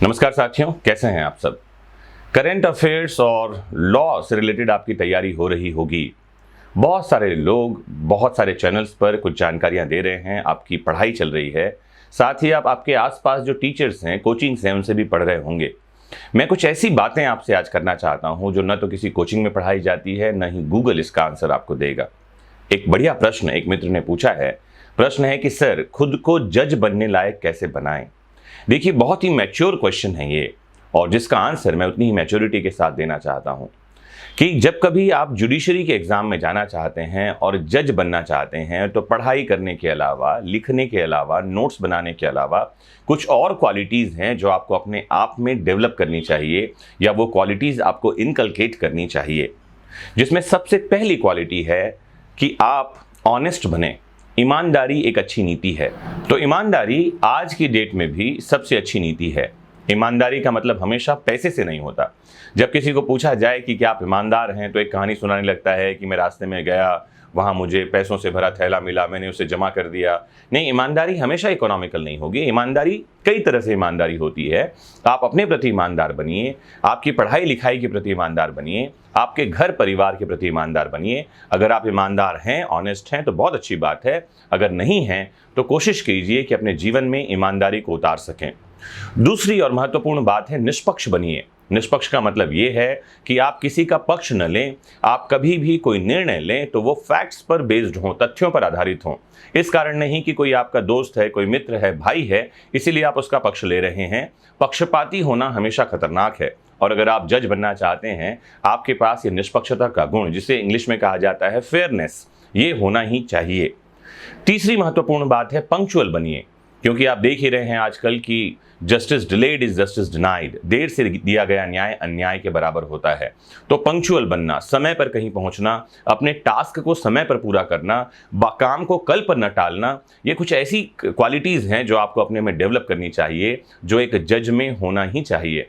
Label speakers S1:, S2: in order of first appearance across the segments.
S1: नमस्कार साथियों, कैसे हैं आप सब। करंट अफेयर्स और लॉ से रिलेटेड आपकी तैयारी हो रही होगी। बहुत सारे लोग बहुत सारे चैनल्स पर कुछ जानकारियां दे रहे हैं, आपकी पढ़ाई चल रही है। साथ ही आप आपके आसपास जो टीचर्स हैं, कोचिंग्स हैं, उनसे भी पढ़ रहे होंगे। मैं कुछ ऐसी बातें आपसे आज करना चाहता हूं जो न तो किसी कोचिंग में पढ़ाई जाती है, न ही गूगल इसका आंसर आपको देगा। एक बढ़िया प्रश्न एक मित्र ने पूछा है। प्रश्न है कि सर, खुद को जज बनने लायक कैसे बनाएं। देखिए, बहुत ही मैच्योर क्वेश्चन है ये, और जिसका आंसर मैं उतनी ही मैच्योरिटी के साथ देना चाहता हूं कि जब कभी आप जुडिशरी के एग्जाम में जाना चाहते हैं और जज बनना चाहते हैं, तो पढ़ाई करने के अलावा, लिखने के अलावा, नोट्स बनाने के अलावा कुछ और क्वालिटीज़ हैं जो आपको अपने आप में डेवलप करनी चाहिए, या वो क्वालिटीज़ आपको इनकलकेट करनी चाहिए। जिसमें सबसे पहली क्वालिटी है कि आप ऑनेस्ट बने। ईमानदारी एक अच्छी नीति है। तो ईमानदारी आज की डेट में भी सबसे अच्छी नीति है। ईमानदारी का मतलब हमेशा पैसे से नहीं होता। जब किसी को पूछा जाए कि क्या आप ईमानदार हैं, तो एक कहानी सुनाने लगता है कि मैं रास्ते में गया, वहाँ मुझे पैसों से भरा थैला मिला, मैंने उसे जमा कर दिया। नहीं, ईमानदारी हमेशा इकोनॉमिकल नहीं होगी। ईमानदारी कई तरह से ईमानदारी होती है। आप अपने प्रति ईमानदार बनिए, आपकी पढ़ाई लिखाई के प्रति ईमानदार बनिए, आपके घर परिवार के प्रति ईमानदार बनिए। अगर आप ईमानदार हैं, ऑनेस्ट हैं, तो बहुत अच्छी बात है। अगर नहीं हैं, तो कोशिश कीजिए कि अपने जीवन में ईमानदारी को उतार सकें। दूसरी और महत्वपूर्ण बात है, निष्पक्ष बनिए। निष्पक्ष का मतलब ये है कि आप किसी का पक्ष न लें। आप कभी भी कोई निर्णय लें तो वो फैक्ट्स पर बेस्ड हों, तथ्यों पर आधारित हों। इस कारण नहीं कि कोई आपका दोस्त है, कोई मित्र है, भाई है, इसीलिए आप उसका पक्ष ले रहे हैं। पक्षपाती होना हमेशा खतरनाक है। और अगर आप जज बनना चाहते हैं, आपके पास ये निष्पक्षता का गुण, जिसे इंग्लिश में कहा जाता है फेयरनेस, ये होना ही चाहिए। तीसरी महत्वपूर्ण बात है, पंक्चुअल बनिए। क्योंकि आप देख ही रहे हैं आजकल कि justice delayed is justice denied. देर से दिया गया न्याय अन्याय के बराबर होता है। तो पंक्चुअल बनना, समय पर कहीं पहुंचना, अपने टास्क को समय पर पूरा करना, काम को कल पर न टालना, ये कुछ ऐसी क्वालिटीज़ हैं जो आपको अपने में डेवलप करनी चाहिए, जो एक जज में होना ही चाहिए।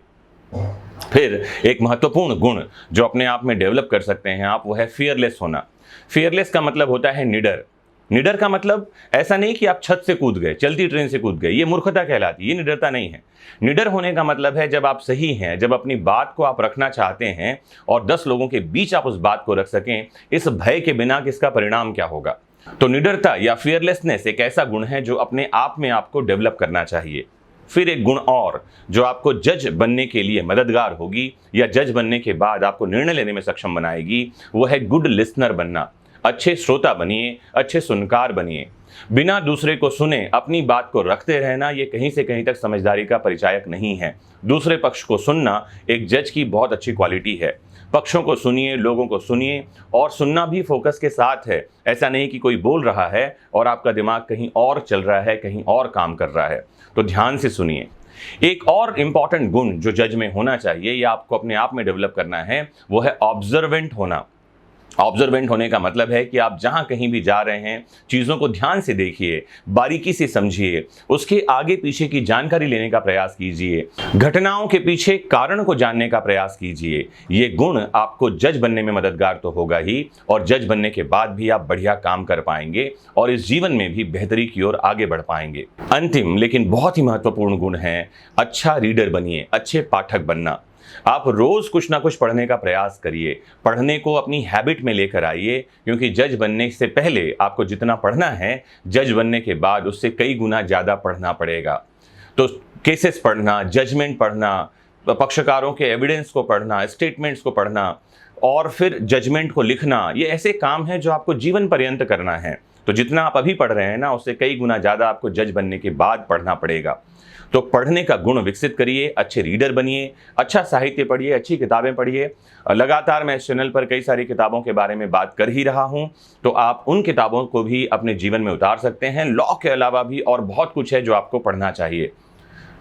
S1: फिर एक महत्वपूर्ण गुण जो अपने आप में डेवलप कर सकते हैं आप, वो है फियरलेस होना। फियरलेस का मतलब होता है निडर। निडर का मतलब ऐसा नहीं कि आप छत से कूद गए, चलती ट्रेन से कूद गए, ये मूर्खता कहलाती है, ये निडरता नहीं है। निडर होने का मतलब है जब आप सही हैं, जब अपनी बात को आप रखना चाहते हैं और 10 लोगों के बीच आप उस बात को रख सकें, इस भय के बिना कि इसका परिणाम क्या होगा। तो निडरता या फियरलेसनेस एक ऐसा गुण है जो अपने आप में आपको डेवलप करना चाहिए। फिर एक गुण और जो आपको जज बनने के लिए मददगार होगी, या जज बनने के बाद आपको निर्णय लेने में सक्षम बनाएगी, वो है गुड लिसनर बनना। अच्छे श्रोता बनिए, अच्छे सुनकार बनिए। बिना दूसरे को सुने अपनी बात को रखते रहना, ये कहीं से कहीं तक समझदारी का परिचायक नहीं है। दूसरे पक्ष को सुनना एक जज की बहुत अच्छी क्वालिटी है। पक्षों को सुनिए, लोगों को सुनिए, और सुनना भी फोकस के साथ है। ऐसा नहीं कि कोई बोल रहा है और आपका दिमाग कहीं और चल रहा है, कहीं और काम कर रहा है। तो ध्यान से सुनिए। एक और इंपॉर्टेंट गुण जो जज में होना चाहिए, या आपको अपने आप में डेवलप करना है, वो है ऑब्जर्वेंट होना। ऑब्जर्वेंट होने का मतलब है कि आप जहां कहीं भी जा रहे हैं, चीज़ों को ध्यान से देखिए, बारीकी से समझिए, उसके आगे पीछे की जानकारी लेने का प्रयास कीजिए, घटनाओं के पीछे कारण को जानने का प्रयास कीजिए। ये गुण आपको जज बनने में मददगार तो होगा ही, और जज बनने के बाद भी आप बढ़िया काम कर पाएंगे और इस जीवन में भी बेहतरी की ओर आगे बढ़ पाएंगे। अंतिम लेकिन बहुत ही महत्वपूर्ण गुण है, अच्छा रीडर बनिए, अच्छे पाठक बनना। आप रोज कुछ ना कुछ पढ़ने का प्रयास करिए, पढ़ने को अपनी हैबिट में लेकर आइए, क्योंकि जज बनने से पहले आपको जितना पढ़ना है, जज बनने के बाद उससे कई गुना ज़्यादा पढ़ना पड़ेगा। तो केसेस पढ़ना, जजमेंट पढ़ना, पक्षकारों के एविडेंस को पढ़ना, स्टेटमेंट्स को पढ़ना, और फिर जजमेंट को लिखना, ये ऐसे काम हैं जो आपको जीवन पर्यंत करना है। तो जितना आप अभी पढ़ रहे हैं ना, उससे कई गुना ज़्यादा आपको जज बनने के बाद पढ़ना पड़ेगा। तो पढ़ने का गुण विकसित करिए, अच्छे रीडर बनिए, अच्छा साहित्य पढ़िए, अच्छी किताबें पढ़िए। लगातार मैं इस चैनल पर कई सारी किताबों के बारे में बात कर ही रहा हूं, तो आप उन किताबों को भी अपने जीवन में उतार सकते हैं। लॉ के अलावा भी और बहुत कुछ है जो आपको पढ़ना चाहिए।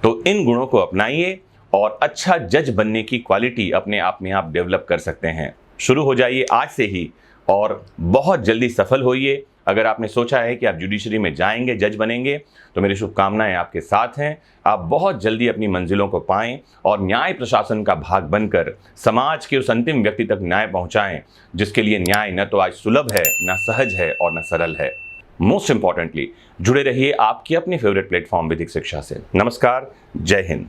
S1: तो इन गुणों को अपनाइए और अच्छा जज बनने की क्वालिटी अपने आप में आप डेवलप कर सकते हैं। शुरू हो जाइए आज से ही और बहुत जल्दी सफल होइए। अगर आपने सोचा है कि आप जुडिशरी में जाएंगे, जज बनेंगे, तो मेरी शुभकामनाएं आपके साथ हैं। आप बहुत जल्दी अपनी मंजिलों को पाएं और न्याय प्रशासन का भाग बनकर समाज के उस अंतिम व्यक्ति तक न्याय पहुंचाएं, जिसके लिए न्याय न तो आज सुलभ है, न सहज है और न सरल है। मोस्ट इंपॉर्टेंटली जुड़े रहिए आपकी अपनी फेवरेट प्लेटफॉर्म विधिक शिक्षा से। नमस्कार, जय हिंद।